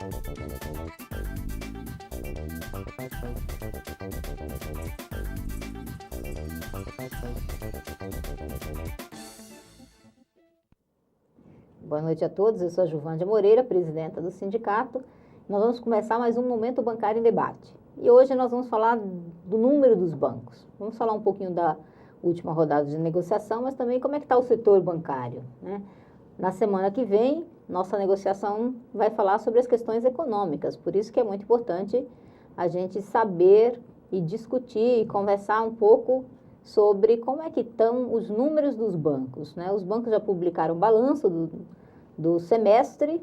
Boa noite a todos, eu sou a Juvândia Moreira, presidenta do sindicato. Nós vamos começar mais um Momento Bancário em Debate. E hoje nós vamos falar do número dos bancos. Vamos falar um pouquinho da última rodada de negociação, mas também como é que está o setor bancário, né? Na semana que vem, nossa negociação vai falar sobre as questões econômicas, por isso que é muito importante a gente saber e discutir e conversar um pouco sobre como é que estão os números dos bancos, né? Os bancos já publicaram o balanço do semestre.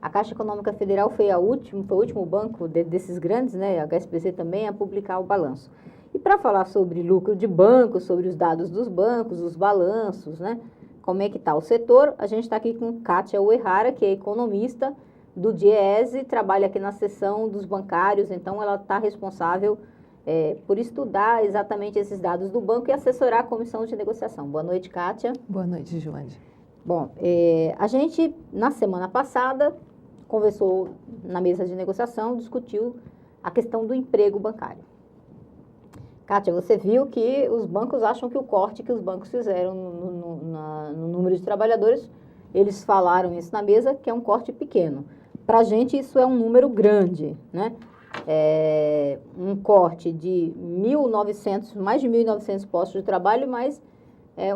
A Caixa Econômica Federal foi o último banco desses grandes, né? A HSBC também, a publicar o balanço. E para falar sobre lucro de banco, sobre os dados dos bancos, os balanços, né? Como é que está o setor, a gente está aqui com Kátia Uehara, que é economista do DIEESE, trabalha aqui na seção dos bancários, então ela está responsável por estudar exatamente esses dados do banco e assessorar a comissão de negociação. Boa noite, Kátia. Boa noite, Joane. Bom, a gente, na semana passada, conversou na mesa de negociação, discutiu a questão do emprego bancário. Kátia, você viu que os bancos acham que o corte que os bancos fizeram no número de trabalhadores, eles falaram isso na mesa, que é um corte pequeno. Para a gente, isso é um número grande, né? Um corte de mais de 1.900 postos de trabalho, mas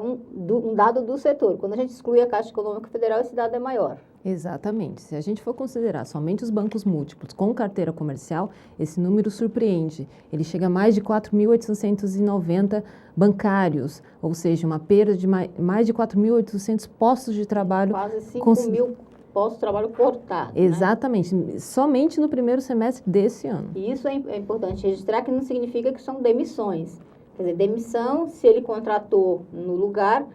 um dado do setor. Quando a gente exclui a Caixa Econômica Federal, esse dado é maior. Exatamente. Se a gente for considerar somente os bancos múltiplos com carteira comercial, esse número surpreende. Ele chega a mais de 4.890 bancários, ou seja, uma perda de mais de 4.800 postos de trabalho. Quase 5.000 postos de trabalho cortados. Exatamente. Né? Somente no primeiro semestre desse ano. E isso é importante registrar, que não significa que são demissões. Quer dizer, demissão, se ele contratou no lugar,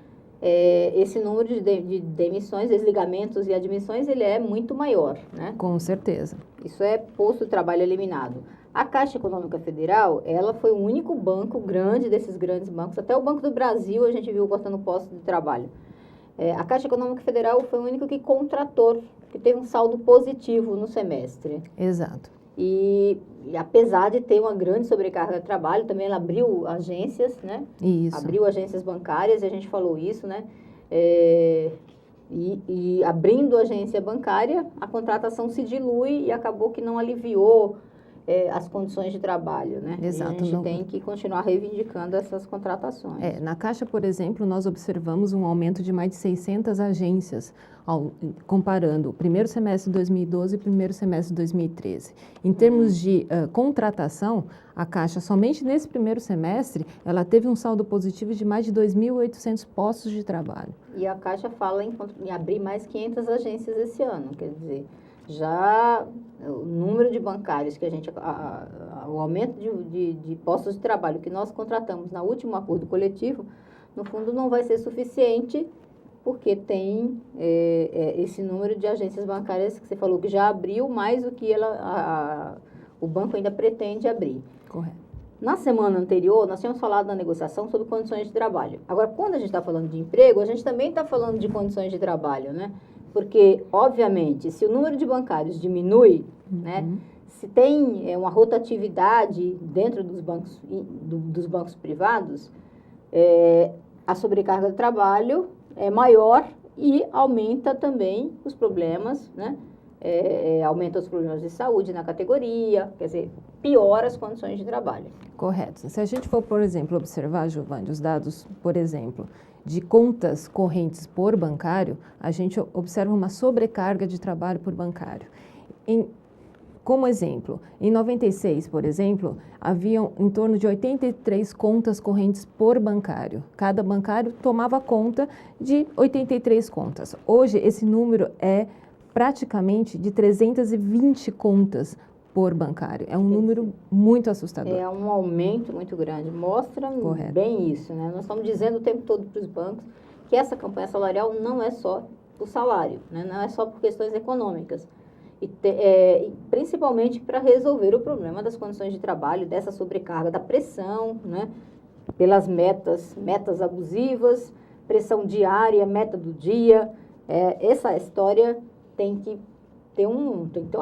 esse número de demissões, desligamentos e admissões, ele é muito maior, né? Com certeza. Isso é posto de trabalho eliminado. A Caixa Econômica Federal, ela foi o único banco grande desses grandes bancos, até o Banco do Brasil a gente viu cortando postos de trabalho. A Caixa Econômica Federal foi o único que contratou, que teve um saldo positivo no semestre. Exato. E apesar de ter uma grande sobrecarga de trabalho, também ela abriu agências, né? Isso. Abriu agências bancárias, e a gente falou isso, né? E abrindo agência bancária, a contratação se dilui e acabou que não aliviou as condições de trabalho, né? Exato. E a gente tem que continuar reivindicando essas contratações. Na Caixa, por exemplo, nós observamos um aumento de mais de 600 agências, comparando o primeiro semestre de 2012 e o primeiro semestre de 2013. Em termos de contratação, a Caixa, somente nesse primeiro semestre, ela teve um saldo positivo de mais de 2.800 postos de trabalho. E a Caixa fala em abrir mais 500 agências esse ano, quer dizer, já o número de bancários que o aumento de postos de trabalho que nós contratamos no último acordo coletivo, no fundo não vai ser suficiente, porque tem esse número de agências bancárias que você falou que já abriu mais do que o banco ainda pretende abrir. Correto. Na semana anterior, nós tínhamos falado na negociação sobre condições de trabalho. Agora, quando a gente está falando de emprego, a gente também está falando de condições de trabalho, né? Porque, obviamente, se o número de bancários diminui, né? Se tem uma rotatividade dentro dos bancos privados, a sobrecarga de trabalho é maior e aumenta também os problemas, né? Aumenta os problemas de saúde na categoria, quer dizer, piora as condições de trabalho. Correto. Se a gente for, por exemplo, observar, Giovanni, os dados, por exemplo, de contas correntes por bancário, a gente observa uma sobrecarga de trabalho por bancário. Como exemplo, em 96, por exemplo, haviam em torno de 83 contas correntes por bancário. Cada bancário tomava conta de 83 contas. Hoje, esse número é praticamente de 320 contas por bancário. É um número muito assustador. É um aumento muito grande. Mostra bem isso, né? Nós estamos dizendo o tempo todo para os bancos que essa campanha salarial não é só por salário, né? Não é só por questões econômicas. Principalmente para resolver o problema das condições de trabalho, dessa sobrecarga, da pressão, né? Pelas metas abusivas, pressão diária, meta do dia. Essa história tem que tem que ter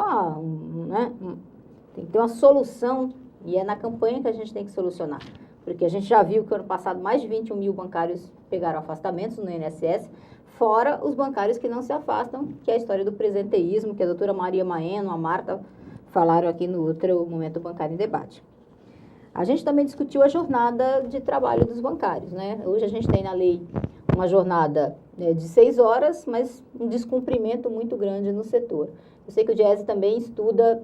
tem que ter uma solução, e é na campanha que a gente tem que solucionar. Porque a gente já viu que ano passado mais de 21 mil bancários pegaram afastamentos no INSS, fora os bancários que não se afastam, que é a história do presenteísmo, que a doutora Maria Maeno, a Marta, falaram aqui no outro Momento Bancário em Debate. A gente também discutiu a jornada de trabalho dos bancários, né? Hoje a gente tem na lei uma jornada de 6 horas, mas um descumprimento muito grande no setor. Eu sei que o Diese também estuda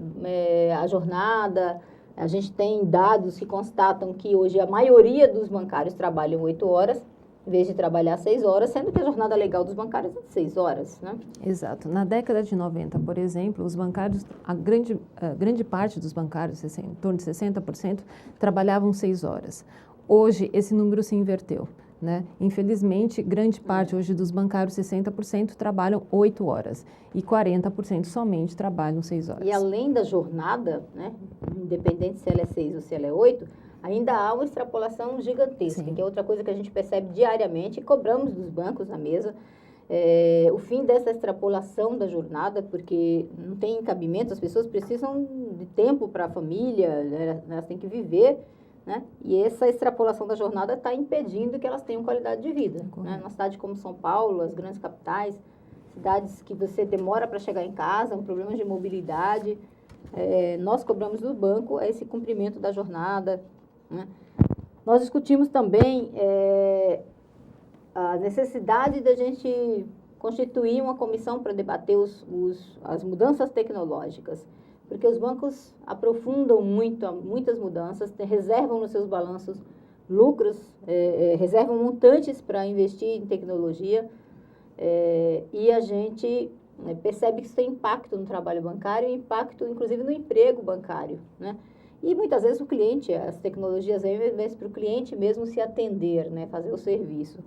a jornada, a gente tem dados que constatam que hoje a maioria dos bancários trabalham 8 horas, em vez de trabalhar 6 horas, sendo que a jornada legal dos bancários é de 6 horas, né? Exato. Na década de 90, por exemplo, os bancários, a grande parte dos bancários, em torno de 60%, trabalhavam 6 horas. Hoje, esse número se inverteu, né? Infelizmente, grande parte hoje dos bancários, 60%, trabalham 8 horas e 40% somente trabalham 6 horas. E além da jornada, né, independente se ela é 6 ou se ela é 8, ainda há uma extrapolação gigantesca, Sim. que é outra coisa que a gente percebe diariamente e cobramos dos bancos na mesa. O fim dessa extrapolação da jornada, porque não tem cabimento, as pessoas precisam de tempo para a família, né, elas têm que viver, né? E essa extrapolação da jornada está impedindo que elas tenham qualidade de vida. Né? Numa cidade como São Paulo, as grandes capitais, cidades que você demora para chegar em casa, um problema de mobilidade, nós cobramos do banco esse cumprimento da jornada. Né? Nós discutimos também a necessidade da gente constituir uma comissão para debater as mudanças tecnológicas, porque os bancos aprofundam muitas mudanças, reservam nos seus balanços lucros, reservam montantes para investir em tecnologia, e a gente percebe que isso tem impacto no trabalho bancário e impacto, inclusive, no emprego bancário, né? E muitas vezes o cliente, as tecnologias aí, para o cliente mesmo se atender, né, fazer o serviço.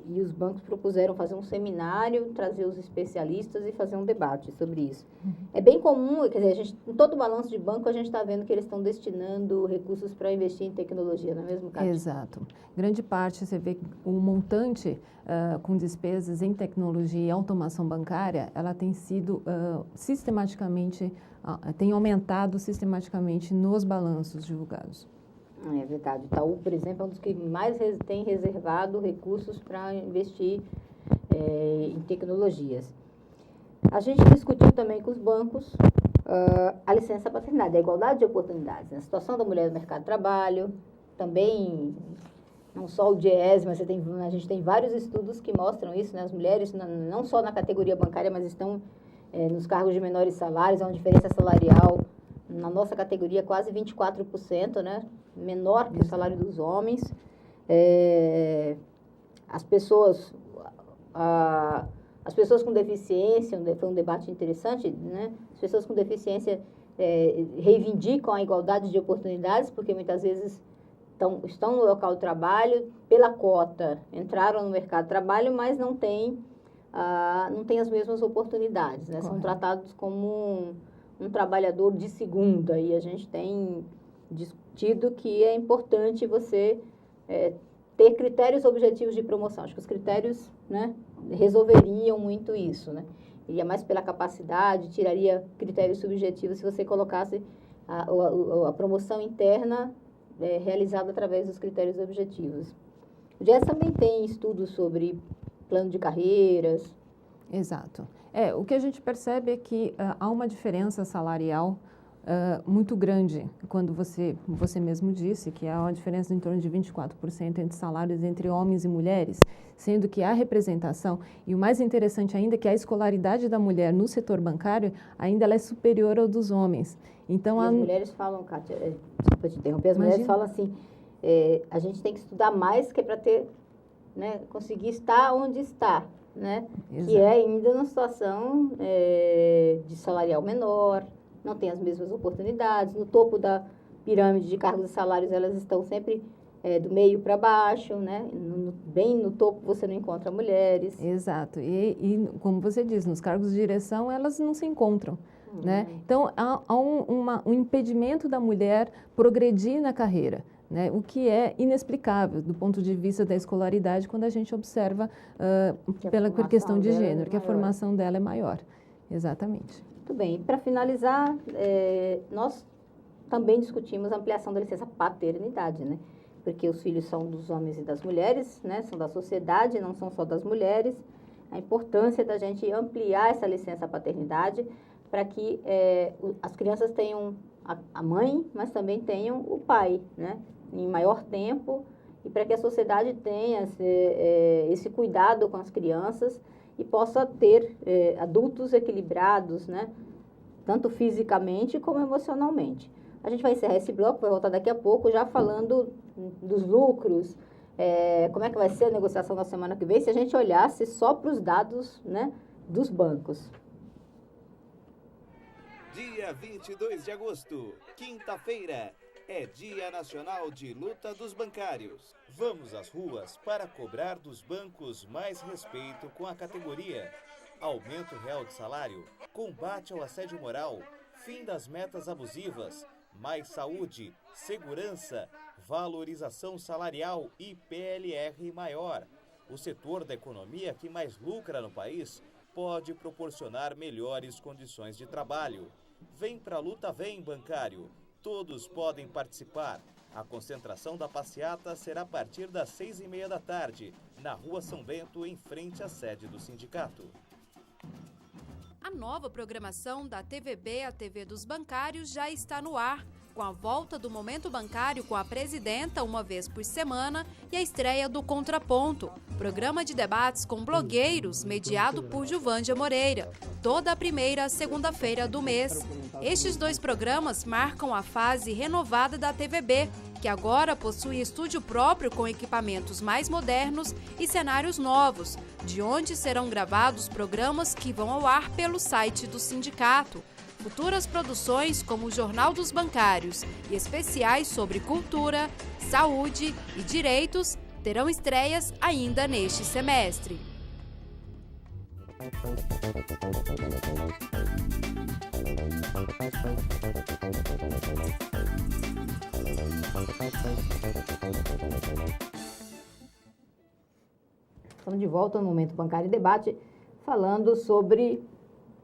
E os bancos propuseram fazer um seminário, trazer os especialistas e fazer um debate sobre isso. É bem comum, quer dizer, em todo o balanço de banco a gente está vendo que eles estão destinando recursos para investir em tecnologia, não é mesmo, Cátia? Exato. Grande parte, você vê o montante com despesas em tecnologia e automação bancária, ela tem sido sistematicamente, tem aumentado sistematicamente nos balanços divulgados. É verdade. O Itaú, por exemplo, é um dos que mais tem reservado recursos para investir em tecnologias. A gente discutiu também com os bancos a licença paternidade, a igualdade de oportunidades, a situação da mulher no mercado de trabalho, também, não só o Diese, mas a gente tem vários estudos que mostram isso, né? As mulheres, não só na categoria bancária, mas estão nos cargos de menores salários, há uma diferença salarial na nossa categoria quase 24%, né? Menor que o salário dos homens. As pessoas com deficiência, foi um debate interessante, né? As pessoas com deficiência reivindicam a igualdade de oportunidades, porque muitas vezes estão no local de trabalho, pela cota, entraram no mercado de trabalho, mas não têm as mesmas oportunidades, né? São tratados como um trabalhador de segunda, e a gente tem discutido que é importante você ter critérios objetivos de promoção. Acho que os critérios, né, resolveriam muito isso, né? Iria mais pela capacidade, tiraria critérios subjetivos se você colocasse a promoção interna realizada através dos critérios objetivos. O GES também tem estudos sobre plano de carreiras. Exato. O que a gente percebe é que há uma diferença salarial muito grande, quando você mesmo disse que há uma diferença em torno de 24% entre salários entre homens e mulheres, sendo que a representação, e o mais interessante ainda, é que a escolaridade da mulher no setor bancário ainda ela é superior ao dos homens. Então, as mulheres falam, Cátia, desculpa te interromper, as mulheres falam assim, a gente tem que estudar mais que é para ter, né, conseguir estar onde está, né? Exato. Que é ainda numa situação de salarial menor, não tem as mesmas oportunidades, no topo da pirâmide de cargos e salários elas estão sempre do meio para baixo, né? Bem no topo você não encontra mulheres. Exato, e como você diz, nos cargos de direção elas não se encontram, né? Então há um impedimento da mulher progredir na carreira, né? O que é inexplicável do ponto de vista da escolaridade quando a gente observa por questão de gênero, que a formação dela é maior. Exatamente. Muito bem. Para finalizar, nós também discutimos a ampliação da licença paternidade, né? Porque os filhos são dos homens e das mulheres, né? São da sociedade, não são só das mulheres. A importância da gente ampliar essa licença paternidade para que as crianças tenham a mãe, mas também tenham o pai, né? Em maior tempo, e para que a sociedade tenha esse cuidado com as crianças e possa ter adultos equilibrados, né? Tanto fisicamente como emocionalmente. A gente vai encerrar esse bloco, vai voltar daqui a pouco, já falando dos lucros, como é que vai ser a negociação na semana que vem, se a gente olhasse só para os dados, né, dos bancos. Dia 22 de agosto, quinta-feira, é Dia Nacional de Luta dos Bancários. Vamos às ruas para cobrar dos bancos mais respeito com a categoria. Aumento real de salário, combate ao assédio moral, fim das metas abusivas, mais saúde, segurança, valorização salarial e PLR maior. O setor da economia que mais lucra no país pode proporcionar melhores condições de trabalho. Vem pra luta, vem, bancário. Todos podem participar. A concentração da passeata será a partir das 6h30 da tarde, na Rua São Bento, em frente à sede do sindicato. A nova programação da TVB, a TV dos Bancários, já está no ar, com a volta do Momento Bancário com a presidenta uma vez por semana e a estreia do Contraponto, programa de debates com blogueiros mediado por Juvândia Moreira, toda a primeira segunda-feira do mês. Estes dois programas marcam a fase renovada da TVB, que agora possui estúdio próprio com equipamentos mais modernos e cenários novos, de onde serão gravados programas que vão ao ar pelo site do sindicato. Futuras produções como o Jornal dos Bancários e especiais sobre cultura, saúde e direitos terão estreias ainda neste semestre. Estamos de volta no Momento Bancário em Debate, falando sobre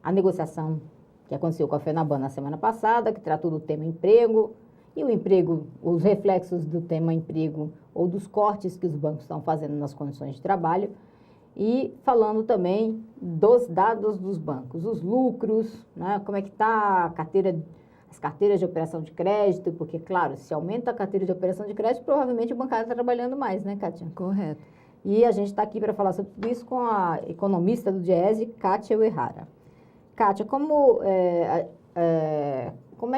a negociação que aconteceu com a FENABAN na semana passada, que tratou do tema emprego, e o emprego, os reflexos do tema emprego ou dos cortes que os bancos estão fazendo nas condições de trabalho, e falando também dos dados dos bancos, os lucros, né, como é que está as carteiras de operação de crédito, porque, claro, se aumenta a carteira de operação de crédito, provavelmente o bancário está trabalhando mais, né, Kátia? Correto. E a gente está aqui para falar sobre isso com a economista do Diese, Kátia Uehara. Kátia, como é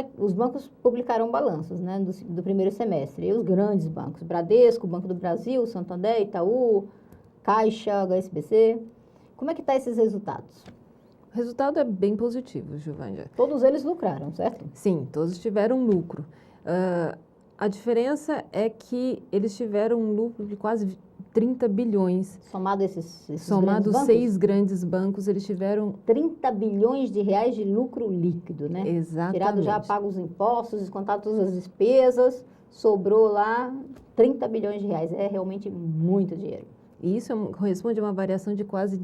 que os bancos publicaram balanços, né, do primeiro semestre? E os grandes bancos, Bradesco, Banco do Brasil, Santander, Itaú, Caixa, HSBC. Como é que estão esses resultados? O resultado é bem positivo, Juvândia. Todos eles lucraram, certo? Sim, todos tiveram lucro. A diferença é que eles tiveram um lucro de quase 30 bilhões. Somado esses Somado grandes 6 grandes bancos, eles tiveram 30 bilhões de reais de lucro líquido, né? Exatamente. Tirado já, pago os impostos, descontado todas as despesas, sobrou lá 30 bilhões de reais. É realmente muito dinheiro. E isso corresponde a uma variação de quase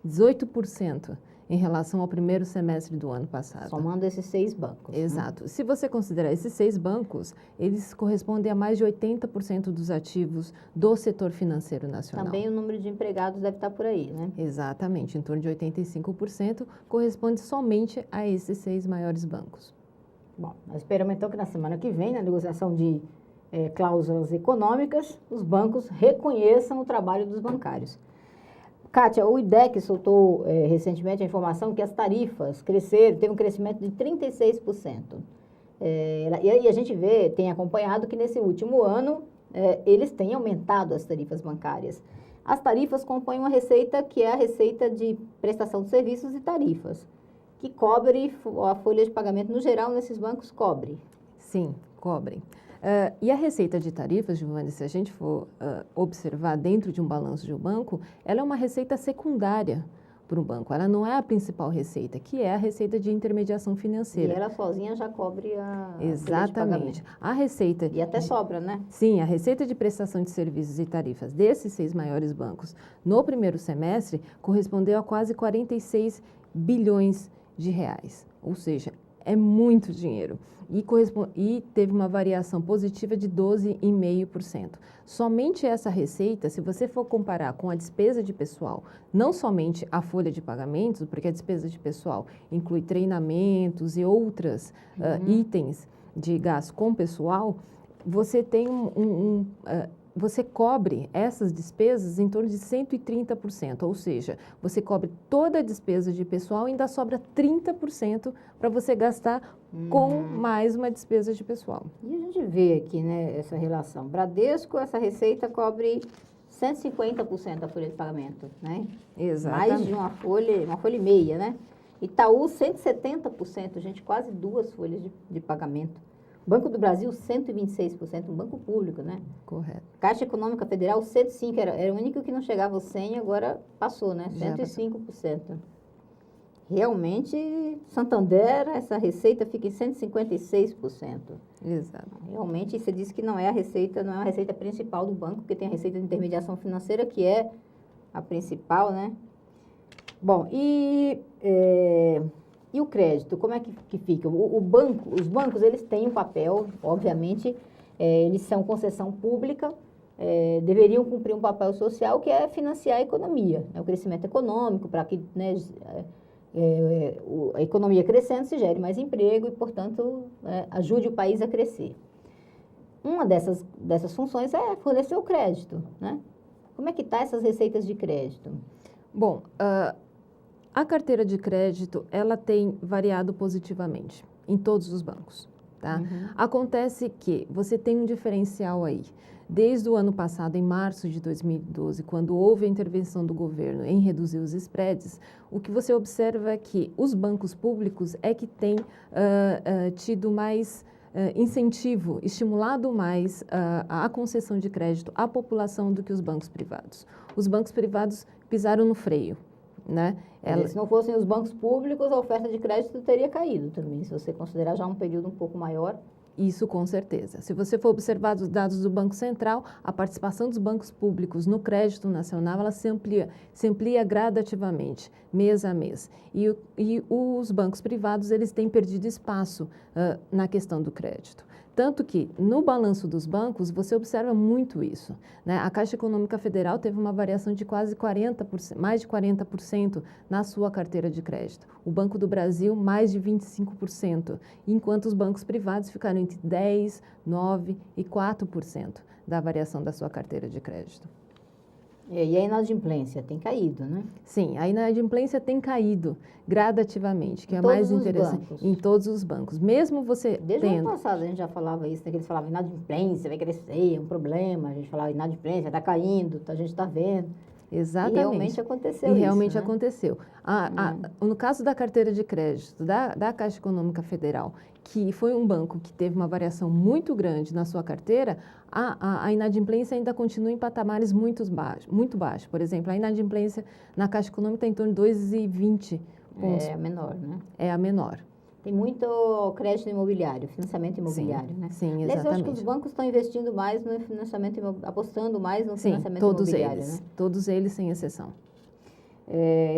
18% em relação ao primeiro semestre do ano passado. Somando esses 6 bancos. Exato. Né? Se você considerar esses 6 bancos, eles correspondem a mais de 80% dos ativos do setor financeiro nacional. Também o número de empregados deve estar por aí, né? Exatamente. Em torno de 85% corresponde somente a esses 6 maiores bancos. Bom, nós esperamos então que na semana que vem, na negociação de cláusulas econômicas, os bancos reconheçam o trabalho dos bancários. Kátia, o IDEC soltou recentemente a informação que as tarifas cresceram, teve um crescimento de 36%. E aí a gente tem acompanhado que nesse último ano eles têm aumentado as tarifas bancárias. As tarifas compõem uma receita que é a receita de prestação de serviços e tarifas, que cobre a folha de pagamento no geral nesses bancos cobre. Sim, cobrem. E a receita de tarifas, Giovanni, se a gente for observar dentro de um balanço de um banco, ela é uma receita secundária para um banco. Ela não é a principal receita, que é a receita de intermediação financeira. E ela sozinha já cobre a Exatamente. A receita... E até sobra, né? Sim, a receita de prestação de serviços e tarifas desses 6 maiores bancos no primeiro semestre correspondeu a quase 46 bilhões de reais. Ou seja, é muito dinheiro. E teve uma variação positiva de 12,5%. Somente essa receita, se você for comparar com a despesa de pessoal, não somente a folha de pagamentos, porque a despesa de pessoal inclui treinamentos e outros itens de gasto com pessoal, você tem você cobre essas despesas em torno de 130%, ou seja, você cobre toda a despesa de pessoal e ainda sobra 30% para você gastar com mais uma despesa de pessoal. E a gente vê aqui, né, essa relação. Bradesco, essa receita cobre 150% da folha de pagamento, né? Exatamente. Mais de uma folha e meia, né? Itaú, 170%, gente, quase 2 folhas de pagamento. Banco do Brasil, 126%, um banco público, né? Correto. Caixa Econômica Federal, 105%, era o único que não chegava aos 100%, agora passou, né? 105%. Realmente, Santander, essa receita fica em 156%. Exato. Realmente, você disse que não é a receita principal do banco, porque tem a receita de intermediação financeira, que é a principal, né? Bom, e o crédito, como é que fica? Os bancos, eles têm um papel, obviamente, eles são concessão pública, deveriam cumprir um papel social, que é financiar a economia, o crescimento econômico, para que, né, a economia crescendo se gere mais emprego e, portanto, ajude o país a crescer. Uma dessas funções é fornecer o crédito, né? Como é que está essas receitas de crédito? Bom, a carteira de crédito, ela tem variado positivamente em todos os bancos, tá? Acontece que você tem um diferencial aí. Desde o ano passado, em março de 2012, quando houve a intervenção do governo em reduzir os spreads, o que você observa é que os bancos públicos é que têm tido mais incentivo, estimulado mais a concessão de crédito à população do que os bancos privados. Os bancos privados pisaram no freio, né? Se não fossem os bancos públicos, a oferta de crédito teria caído também, se você considerar já um período um pouco maior. Isso com certeza. Se você for observar os dados do Banco Central, a participação dos bancos públicos no crédito nacional, ela se amplia gradativamente, mês a mês. E os bancos privados, eles têm perdido espaço na questão do crédito. Tanto que, no balanço dos bancos, você observa muito isso, né? A Caixa Econômica Federal teve uma variação de quase 40%, mais de 40% na sua carteira de crédito. O Banco do Brasil, mais de 25%, enquanto os bancos privados ficaram entre 10%, 9% e 4% da variação da sua carteira de crédito. E a inadimplência tem caído, né? Sim, a inadimplência tem caído gradativamente, que é mais interessante. Em todos os bancos. Mesmo você Desde o ano passado a gente já falava isso, né, que eles falavam inadimplência, vai crescer, é um problema. A gente falava inadimplência, está caindo, a gente está vendo. Exatamente. E realmente aconteceu isso. E realmente né? aconteceu. No caso da carteira de crédito da Caixa Econômica Federal, que foi um banco que teve uma variação muito grande na sua carteira, a inadimplência ainda continua em patamares muito baixos. Por exemplo, a inadimplência na Caixa Econômica está em torno de 2,20 pontos. É a menor, né? É a menor. Tem muito crédito imobiliário, financiamento imobiliário, sim, né? Sim, exatamente. Aliás, eu acho que os bancos estão investindo mais no financiamento imobiliário, apostando mais no financiamento imobiliário, eles, né? Todos eles, sem exceção.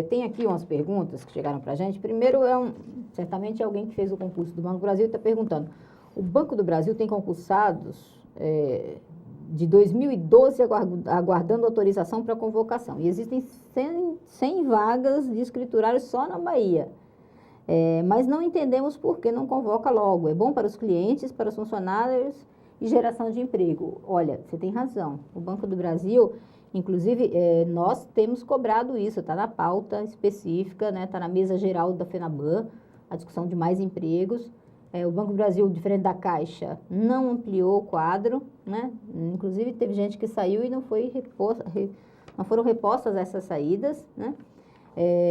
Tem aqui umas perguntas que chegaram para a gente. Primeiro, certamente alguém que fez o concurso do Banco do Brasil está perguntando. O Banco do Brasil tem concursados de 2012 aguardando autorização para convocação. E existem 100 vagas de escriturário só na Bahia. Mas não entendemos por que não convoca logo. É bom para os clientes, para os funcionários e geração de emprego. Olha, você tem razão. O Banco do Brasil, inclusive, nós temos cobrado isso. Está na pauta específica, né? Está na mesa geral da FENABAN, a discussão de mais empregos. O Banco do Brasil, diferente da Caixa, não ampliou o quadro, né? Inclusive, teve gente que saiu e não foram repostas essas saídas, né?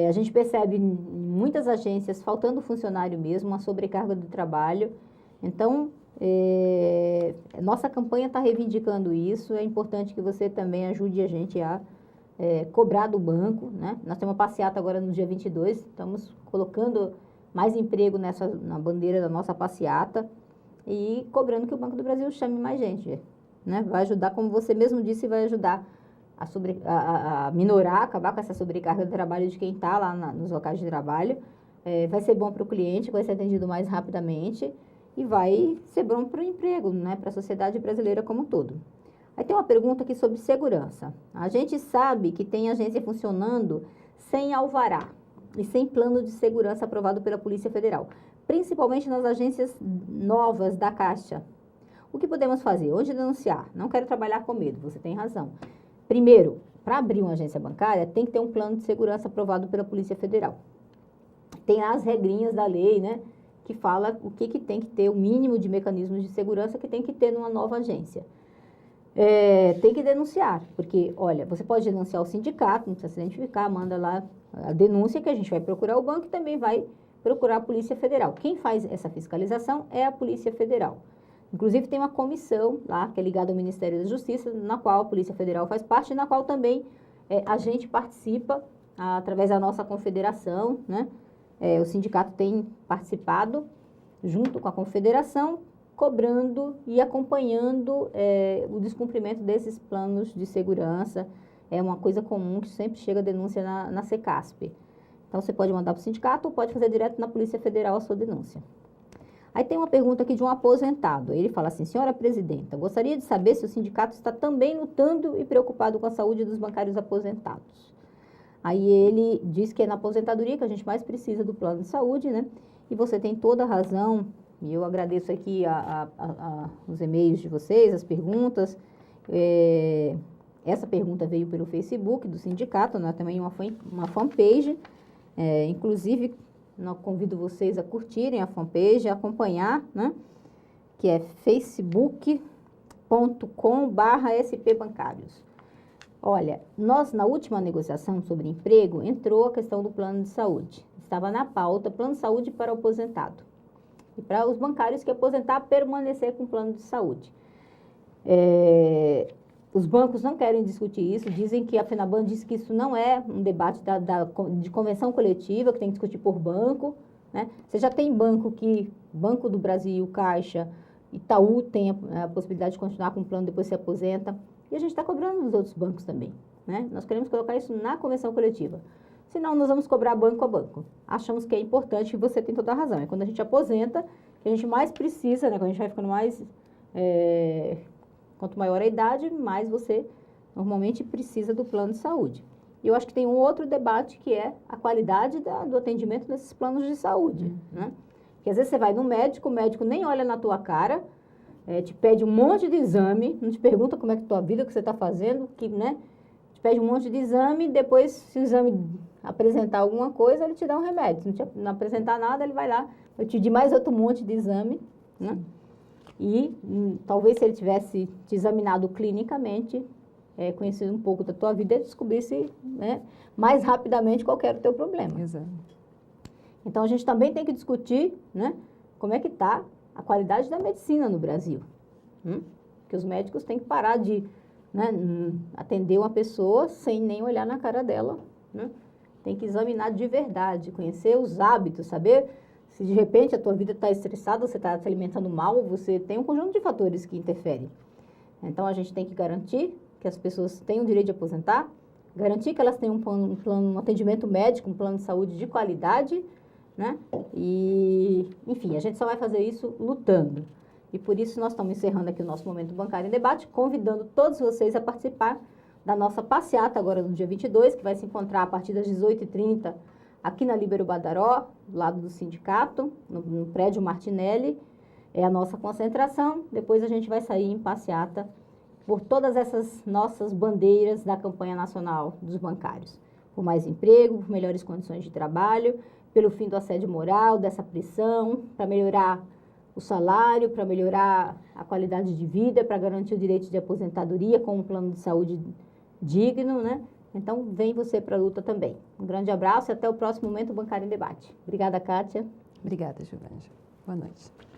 A gente percebe em muitas agências faltando funcionário mesmo, uma sobrecarga do trabalho. Então, nossa campanha está reivindicando isso. É importante que você também ajude a gente a cobrar do banco, né? Nós temos uma passeata agora no dia 22, estamos colocando mais emprego na bandeira da nossa passeata e cobrando que o Banco do Brasil chame mais gente, né? Vai ajudar, como você mesmo disse, vai ajudar a minorar, acabar com essa sobrecarga de trabalho de quem está lá nos locais de trabalho. Vai ser bom para o cliente, vai ser atendido mais rapidamente e vai ser bom para o emprego, né, para a sociedade brasileira como um todo. Aí tem uma pergunta aqui sobre segurança. A gente sabe que tem agência funcionando sem alvará e sem plano de segurança aprovado pela Polícia Federal, principalmente nas agências novas da Caixa. O que podemos fazer? Onde denunciar? Não quero trabalhar com medo, você tem razão. Primeiro, para abrir uma agência bancária, tem que ter um plano de segurança aprovado pela Polícia Federal. Tem as regrinhas da lei, né, que fala o que tem que ter, o mínimo de mecanismos de segurança que tem que ter numa nova agência. Tem que denunciar, porque, olha, você pode denunciar o sindicato, não precisa se identificar, manda lá a denúncia que a gente vai procurar o banco e também vai procurar a Polícia Federal. Quem faz essa fiscalização é a Polícia Federal. Inclusive tem uma comissão lá, que é ligada ao Ministério da Justiça, na qual a Polícia Federal faz parte e na qual também a gente participa através da nossa confederação, né? O sindicato tem participado junto com a confederação, cobrando e acompanhando o descumprimento desses planos de segurança. É uma coisa comum que sempre chega a denúncia na Secasp. Então, você pode mandar para o sindicato ou pode fazer direto na Polícia Federal a sua denúncia. Aí tem uma pergunta aqui de um aposentado. Ele fala assim: senhora presidenta, gostaria de saber se o sindicato está também lutando e preocupado com a saúde dos bancários aposentados. Aí ele diz que é na aposentadoria que a gente mais precisa do plano de saúde, né? E você tem toda a razão. E eu agradeço aqui os e-mails de vocês, as perguntas. Essa pergunta veio pelo Facebook do sindicato, né? Também uma fanpage. Inclusive, eu convido vocês a curtirem a fanpage, a acompanhar, né? Que é facebook.com/spbancários. Olha, nós na última negociação sobre emprego entrou a questão do plano de saúde. Estava na pauta plano de saúde para o aposentado. E para os bancários que aposentar, permanecer com o plano de saúde. Os bancos não querem discutir isso, dizem que a FENABAN diz que isso não é um debate de convenção coletiva, que tem que discutir por banco, né? Você já tem Banco do Brasil, Caixa, Itaú tem a possibilidade de continuar com o plano depois se aposenta, e a gente está cobrando dos outros bancos também, né? Nós queremos colocar isso na convenção coletiva. Senão, nós vamos cobrar banco a banco. Achamos que é importante e você tem toda a razão. É quando a gente aposenta, que a gente mais precisa, né? Quando a gente vai ficando mais... Quanto maior a idade, mais você normalmente precisa do plano de saúde. E eu acho que tem um outro debate que é a qualidade do atendimento nesses planos de saúde, né? Porque às vezes você vai no médico, o médico nem olha na tua cara, te pede um monte de exame, não te pergunta como é que a tua vida, o que você está fazendo, né? Te pede um monte de exame, depois, se o exame apresentar alguma coisa, ele te dá um remédio. Se não apresentar nada, ele vai lá, eu te di mais outro monte de exame, né? E talvez se ele tivesse te examinado clinicamente, conhecido um pouco da tua vida, ele descobrisse, né, mais rapidamente qual era o teu problema. Exato. Então, a gente também tem que discutir, né, como é que está a qualidade da medicina no Brasil. Porque os médicos têm que parar de, né, atender uma pessoa sem nem olhar na cara dela, né? Tem que examinar de verdade, conhecer os hábitos, saber se de repente a tua vida está estressada, você está se alimentando mal, você tem um conjunto de fatores que interferem. Então, a gente tem que garantir que as pessoas tenham o direito de aposentar, garantir que elas tenham um atendimento médico, um plano de saúde de qualidade, né? E, enfim, a gente só vai fazer isso lutando. E por isso nós estamos encerrando aqui o nosso Momento Bancário em Debate, convidando todos vocês a participar da nossa passeata agora no dia 22, que vai se encontrar a partir das 18h30 aqui na Líbero Badaró, do lado do sindicato, no prédio Martinelli. É a nossa concentração. Depois a gente vai sair em passeata por todas essas nossas bandeiras da campanha nacional dos bancários. Por mais emprego, por melhores condições de trabalho, pelo fim do assédio moral, dessa pressão, para melhorar o salário, para melhorar a qualidade de vida, para garantir o direito de aposentadoria com um plano de saúde digno, né? Então, vem você para a luta também. Um grande abraço e até o próximo Momento Bancário em Debate. Obrigada, Kátia. Obrigada, Giovânia. Boa noite.